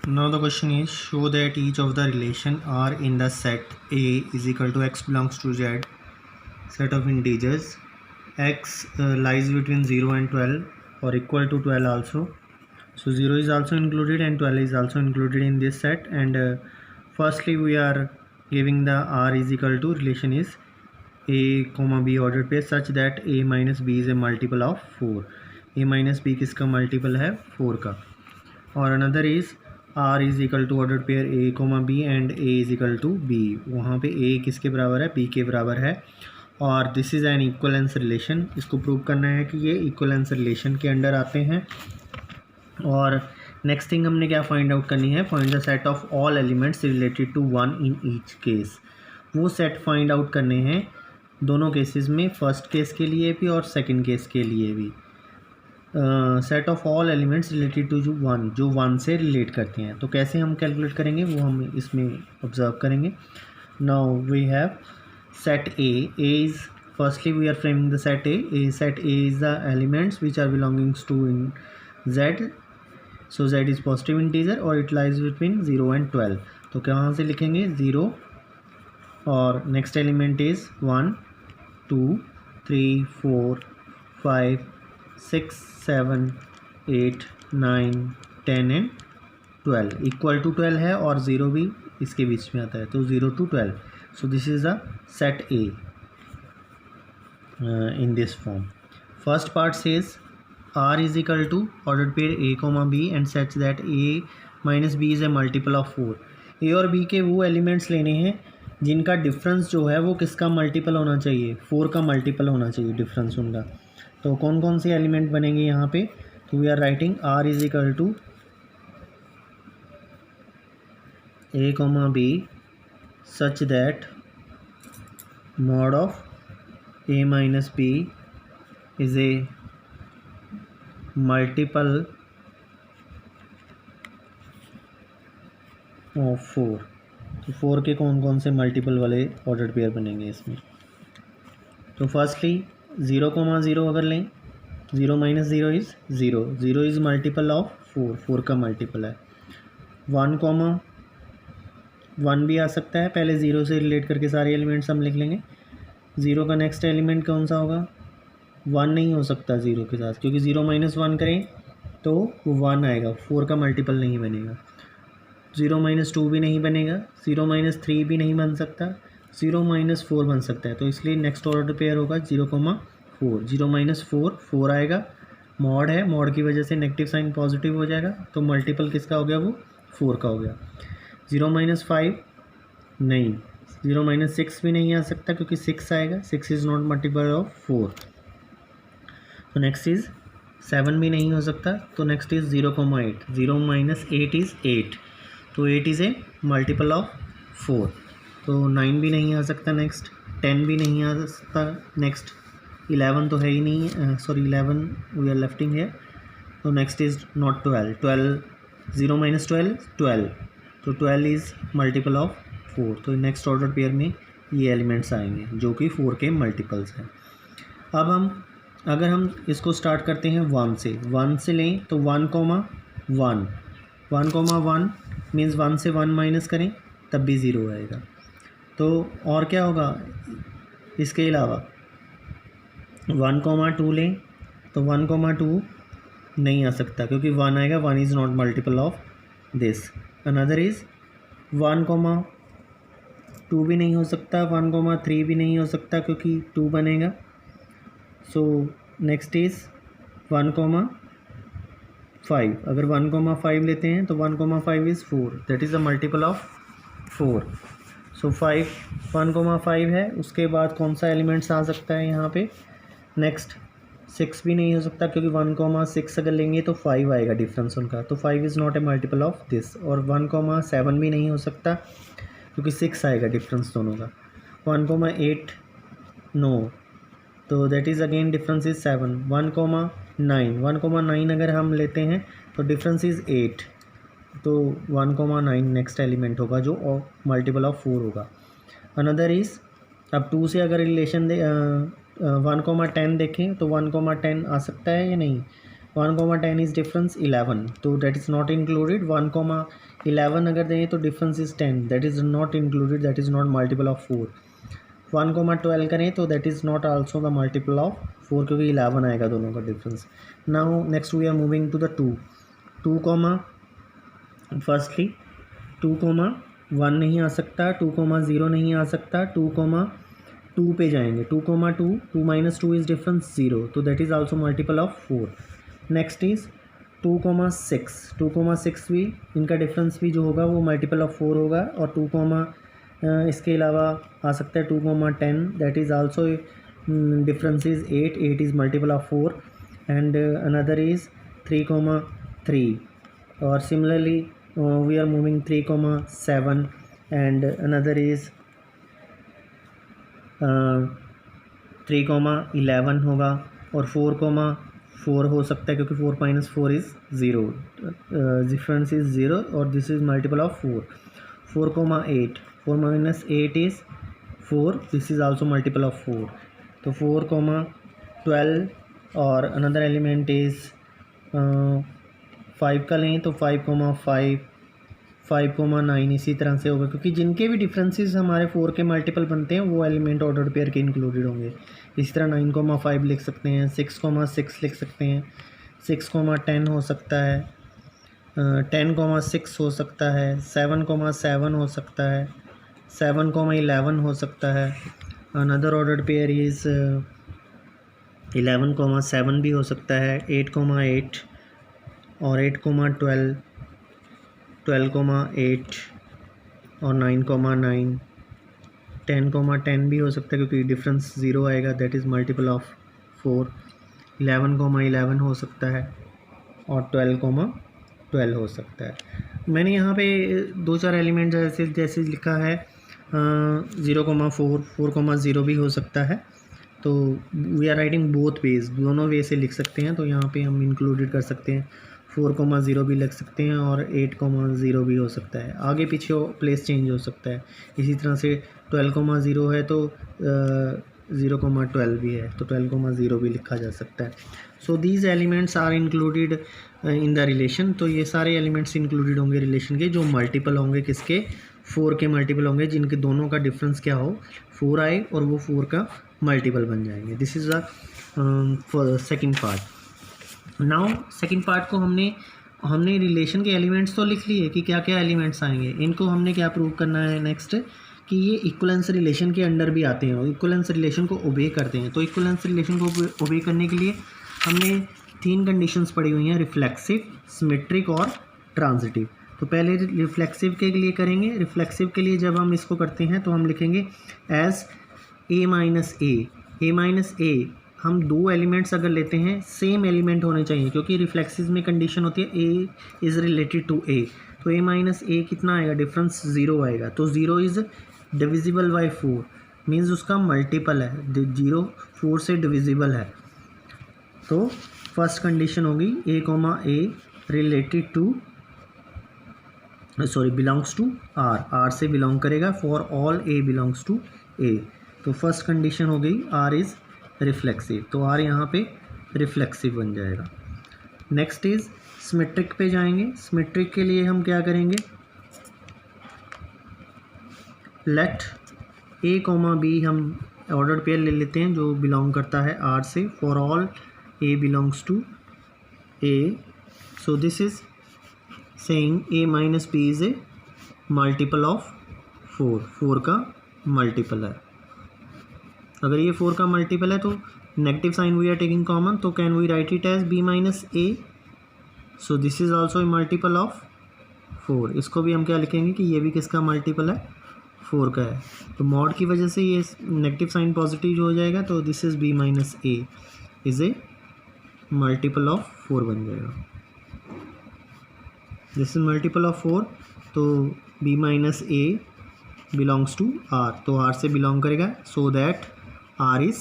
Now the question is, show that each of the relation R in the set A is equal to x belongs to Z, set of integers. X lies between 0 and 12 or equal to 12 also. So 0 is also included and 12 is also included in this set. And firstly we are giving the R is equal to relation is A comma B ordered pair such that A minus B is a multiple of 4. A minus B किसका multiple है 4 का. और another is R is equal to ordered pair A comma B and A is equal to B. वहाँ पे A किसके बराबर है, B के बराबर है. और this is an equivalence relation. इसको प्रूव करना है कि ये इक्वलेंस रिलेशन के अंडर आते हैं. और नेक्स्ट थिंग हमने क्या फाइंड आउट करनी है, find the set of all elements related to 1 in each case. वो सेट फाइंड आउट करने हैं दोनों केसेस में, फर्स्ट केस के लिए भी और सेकंड केस के लिए भी. Set of all elements related to 1, जो 1 से रिलेट करते हैं. तो कैसे हम कैलकुलेट करेंगे वो हम इसमें ऑब्जर्व करेंगे. Now we have set A. A is, firstly we are framing the set A. Set A is the elements which are belongs to in Z. So Z is positive integer or it lies between 0 and 12. तो कहाँ से लिखेंगे 0 और next element is 1 2 3 4 5 6 7 8 9 10 and 12 equal to 12 है और 0 भी इसके बीच में आता है, तो 0 to 12. So this is the set A in this form. First part says R is equal to ordered pair A comma B and such that A minus B is a multiple of 4. A और B के वो elements लेने हैं जिनका difference जो है वो किसका मल्टीपल होना चाहिए, 4 का मल्टीपल होना चाहिए डिफरेंस उनका. तो कौन कौन से एलिमेंट बनेंगे यहाँ पे, तो we are writing R is equal to A comma B such that mod of A minus B is a multiple of 4. तो 4 के कौन कौन से मल्टीपल वाले ऑर्डर पेयर बनेंगे इसमें. तो फर्स्टली 0 कोमा 0 अगर लें, 0 minus 0 is 0. 0 is multiple of 4, 4 का मल्टीपल है. 1 कोमा 1 भी आ सकता है, पहले 0 से रिलेट करके सारे एलिमेंट्स हम लिख लेंगे. 0 का नेक्स्ट एलिमेंट कौन सा होगा, 1 नहीं हो सकता 0 के साथ, क्योंकि 0 माइनस 1 करें तो 1 आएगा, 4 का मल्टीपल नहीं बनेगा. 0 माइनस 2 भी नहीं बनेगा, 0 माइनस 3 भी नहीं बन सकता, 0 माइनस 4 बन सकता है. तो इसलिए नेक्स्ट ऑर्डर पेयर होगा 0,4. 0 माइनस 4 4 आएगा, मॉड है, मॉड की वजह से नेगेटिव साइन पॉजिटिव हो जाएगा, तो मल्टीपल किसका हो गया, वो 4 का हो गया. 0 माइनस 5 नहीं, 0 माइनस 6 भी नहीं आ सकता क्योंकि 6 आएगा, 6 इज़ नॉट मल्टीपल ऑफ 4. तो नेक्स्ट इज़ 7 भी नहीं हो सकता, तो नेक्स्ट इज़ 0,8. 0 माइनस 8 इज़ 8, तो 8 इज़ ए मल्टीपल ऑफ 4. तो 9 भी नहीं आ सकता, नेक्स्ट 10 भी नहीं आ सकता, नेक्स्ट 11 तो है ही नहीं, सॉरी 11 वी आर लेफ्टिंग है. तो नेक्स्ट इज़ नॉट 12. 0 माइनस 12, तो 12 इज़ मल्टीपल ऑफ 4. तो नेक्स्ट ऑर्डर पेयर में ये एलिमेंट्स आएंगे जो कि 4 के मल्टीपल्स हैं. अब अगर हम इसको स्टार्ट करते हैं 1 से लें तो 1,1 मीन्स 1 से 1 माइनस करें तब भी 0 आएगा. तो और क्या होगा इसके अलावा, 1,2 लें तो 1,2 नहीं आ सकता क्योंकि 1 आएगा, 1 is not multiple of this. Another is 1,2 भी नहीं हो सकता, 1,3 भी नहीं हो सकता क्योंकि 2 बनेगा. So next is 1,5. अगर 1,5 लेते हैं तो 1,5 is 4, that is a multiple of 4. सो 1,5 है. उसके बाद कौन सा एलिमेंट्स आ सकता है यहाँ पे, नेक्स्ट 6 भी नहीं हो सकता क्योंकि 1,6 अगर लेंगे तो 5 आएगा डिफरेंस उनका, तो 5 is not a multiple of this. और 1,7 भी नहीं हो सकता क्योंकि 6 आएगा डिफरेंस दोनों का. 1,8 नो, तो that is again difference is 7. 1,9 अगर हम लेते हैं तो डिफरेंस इज़ 8, तो 1,9 नेक्स्ट एलिमेंट होगा जो मल्टीपल ऑफ 4 होगा. अनदर इज़, अब 2 से अगर रिलेशन 1,10 देखें तो 1,10 आ सकता है या नहीं, 1,10 इज़ डिफरेंस 11, तो दैट इज़ नॉट इंक्लूडेड. 1,11 अगर दें तो difference is 10, that is not included, that is not multiple of 4. 1,12 करें तो that is not also the multiple of 4, क्योंकि 11 आएगा दोनों का difference. Now next we are moving to the 2 firstly 2,1 नहीं आ सकता, 2,0 नहीं आ सकता, 2,2 पे जाएंगे. 2,2, 2 - 2 इज़ डिफरेंस 0, तो that is also multiple of 4. Next is 2,6. 2,6 भी इनका डिफरेंस भी जो होगा वो मल्टीपल ऑफ 4 होगा. और 2, इसके अलावा आ सकता है 2,10, that is also difference is 8. 8 is multiple of 4. And another is 3,3. और similarly we are moving 3,7, and another is 3,11 होगा. और 4,4 हो सकता है, क्योंकि 4 - 4 इज़ 0, डिफरेंस इज़ 0, और this is multiple of 4. 4,8, 4 - 8 is 4, this is also multiple of 4. तो 4,12. और अनदर एलिमेंट इज़ 5 का लें तो 5,5, 5,9 इसी तरह से होगा, क्योंकि जिनके भी डिफरेंसेस हमारे 4 के मल्टीपल बनते हैं वो एलिमेंट ऑर्डर पेयर के इंक्लूडेड होंगे. इसी तरह 9,5 लिख सकते हैं, 6,6 लिख सकते हैं, 6,10 हो सकता है, 10,6 हो सकता है, 7,7 हो सकता है, 7,11 हो सकता है. अनदर ऑर्डर पेयर इज़ 11,7 भी हो सकता है, 8,8 और 8,12, 12,8 और 9,9, 10,10 भी हो सकता है, क्योंकि डिफरेंस 0 आएगा, दैट इज़ मल्टीपल ऑफ 4. 11,11 हो सकता है और 12,12 हो सकता है. मैंने यहाँ पे 2-4 एलिमेंट जैसे लिखा है. 0,4, 4,0 भी हो सकता है. तो we are writing both ways, दोनों वे से लिख सकते हैं. तो यहाँ पे हम इंक्लूडेड कर सकते हैं, 4,0 भी लिख सकते हैं और 8,0 भी हो सकता है. आगे पीछे प्लेस चेंज हो सकता है. इसी तरह से 12,0 है तो 0,12 भी है, तो 12,0 भी लिखा जा सकता है. So these elements are included in the relation. तो ये सारे एलिमेंट्स इंक्लूडेड होंगे रिलेशन के, जो मल्टीपल होंगे किसके, 4 के मल्टीपल होंगे, जिनके दोनों का डिफरेंस क्या हो, 4 आए और वो 4 का मल्टीपल बन जाएंगे. This is the second part. Now second part को हमने रिलेशन के एलिमेंट्स तो लिख लिए कि क्या क्या एलिमेंट्स आएंगे. इनको हमने क्या प्रूव करना है नेक्स्ट, कि ये इक्वलेंस रिलेशन के अंडर भी आते हैं और इक्वलेंस रिलेशन को ओबे करते हैं. तो इक्वलेंस रिलेशन को ओबे करने के लिए हमने 3 कंडीशंस पढ़ी हुई हैं, रिफ्लेक्सिव, सिमेट्रिक और ट्रांजिटिव. तो पहले रिफ्लेक्सिव के लिए करेंगे. रिफ्लेक्सिव के लिए जब हम इसको करते हैं तो हम लिखेंगे एज a माइनस ए. हम 2 एलिमेंट्स अगर लेते हैं, सेम एलिमेंट होने चाहिए, क्योंकि रिफ्लेक्सिव में कंडीशन होती है a is related to a. तो a माइनस ए कितना आएगा, डिफरेंस 0 आएगा. तो 0 इज़ डिविजिबल बाई 4, मीन्स उसका मल्टीपल है. 0 4 से डिविजिबल है. तो फर्स्ट कंडीशन होगी a, related to belongs to r से बिलोंग करेगा, for all a belongs to a. तो फर्स्ट कंडीशन हो गई r इज़ रिफ्लेक्सिव, तो r यहाँ पे रिफ्लेक्सिव बन जाएगा. नेक्स्ट इज सिमेट्रिक पे जाएंगे. सिमेट्रिक के लिए हम क्या करेंगे, लेट a, b हम ऑर्डर पेयर ले लेते हैं जो बिलोंग करता है r से, for all a belongs to a. So this is saying a minus b is a multiple of 4 का मल्टीपल है. अगर ये 4 का मल्टीपल है तो negative sign we are taking common, तो can we write it as b minus a. So this is also a multiple of 4. इसको भी हम क्या लिखेंगे कि ये भी किसका मल्टीपल है, 4 का है. तो मॉड की वजह से ये नेगेटिव साइन पॉजिटिव हो जाएगा, तो this is b minus A is a multiple of 4 बन जाएगा. दिस इज मल्टीपल ऑफ 4, तो b minus a belongs to r, तो r से बिलोंग करेगा, so that r is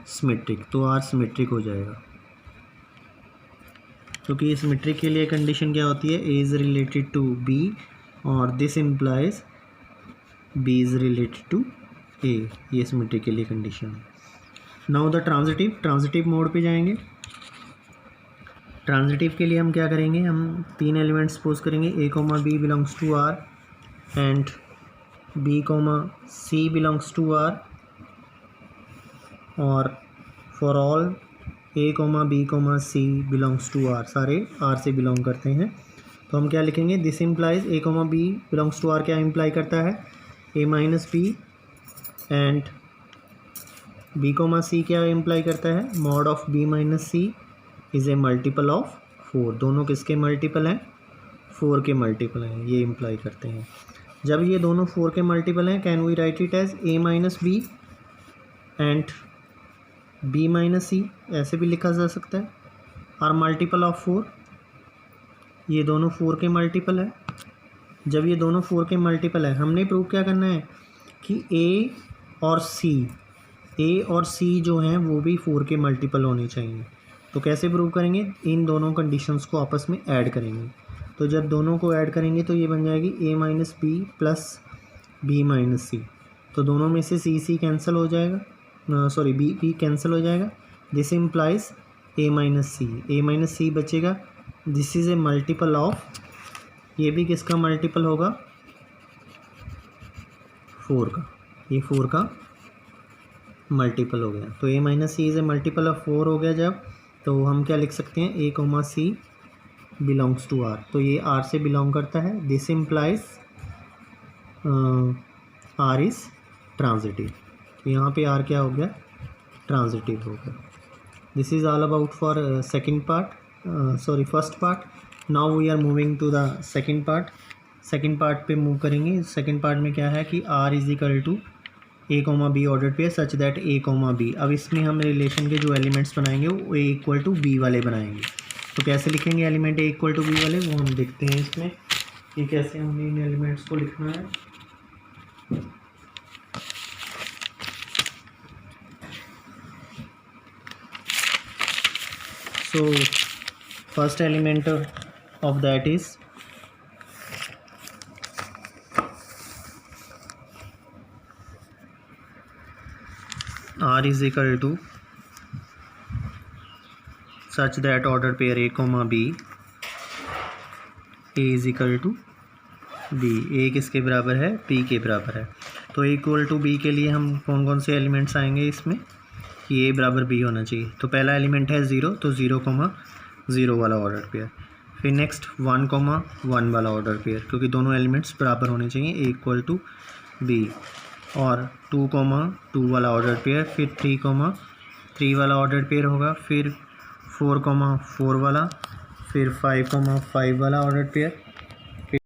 symmetric. तो r सिमेट्रिक हो जाएगा, क्योंकि ये सिमेट्रिक के लिए कंडीशन क्या होती है, a is related to b और this implies b is related to a. ये सिमेट्रिक के लिए कंडीशन है. नाउ द ट्रांजिटिव मोड पे जाएंगे. ट्रांजिटिव के लिए हम क्या करेंगे, हम 3 एलिमेंट्स सपोज करेंगे, a comma b belongs to R and b comma c belongs to R, और for all a comma b comma c belongs to R, सारे R से बिलोंग करते हैं। तो हम क्या लिखेंगे, this implies a comma b belongs to R क्या इम्प्लाई करता है, a minus b, and b comma c क्या इम्प्लाई करता है, mod of b minus c is a multiple of 4। दोनों किसके मल्टीपल हैं, 4 के मल्टीपल हैं, ये इम्प्लाई करते हैं। जब ये दोनों 4 के मल्टीपल हैं, can we write it as a minus b and b minus c, ऐसे भी लिखा जा सकता है, आर मल्टीपल ऑफ 4। ये दोनों 4 के मल्टीपल है। जब ये दोनों 4 के मल्टीपल है, हमने प्रूव क्या करना है कि a और c जो हैं वो भी 4 के मल्टीपल होने चाहिए। तो कैसे प्रूव करेंगे, इन दोनों कंडीशंस को आपस में ऐड करेंगे। तो जब दोनों को ऐड करेंगे तो ये बन जाएगी a minus b plus b minus c. तो दोनों में से c कैंसिल हो जाएगा, सॉरी b कैंसिल हो जाएगा। दिस इम्प्लाइज a माइनस सी बचेगा। This is a multiple of, ये भी किसका मल्टीपल होगा, 4 का, ये 4 का मल्टीपल हो गया। तो a minus c is a multiple of 4 हो गया जब, तो हम क्या लिख सकते हैं, a comma c belongs to R। तो ये R से बिलोंग करता है। This implies R is transitive. तो यहाँ पे R क्या हो गया, ट्रांजिटिव हो गया। This is all about for second part, sorry first part. Now we are moving to the second part. Second part पे मूव करेंगे। सेकेंड पार्ट में क्या है कि R is equal to a comma b order pair such that a comma b. अब इसमें हम relation के जो एलिमेंट्स बनाएंगे वो a इक्वल टू बी वाले बनाएंगे। तो कैसे लिखेंगे element a equal to b वाले, वो हम देखते हैं इसमें कि कैसे हमने इन एलिमेंट्स को लिखना है। So first element of that is R is equal to such that order pair a comma b, a is equal to b, a किसके बराबर है, p के बराबर है। तो इक्वल टू b के लिए हम कौन कौन से एलिमेंट्स आएंगे इसमें कि a बराबर b होना चाहिए। तो पहला एलिमेंट है 0, तो 0,0 वाला ऑर्डर पेयर। फिर नेक्स्ट 1,1 वाला ऑर्डर पेयर, क्योंकि दोनों एलिमेंट्स बराबर होने चाहिए, a इक्वल टू b। और 2,2 वाला ऑर्डर पेयर, फिर 3,3 वाला ऑर्डर पेयर होगा, फिर 4,4 वाला, फिर 5,5 वाला ऑर्डर पेयर,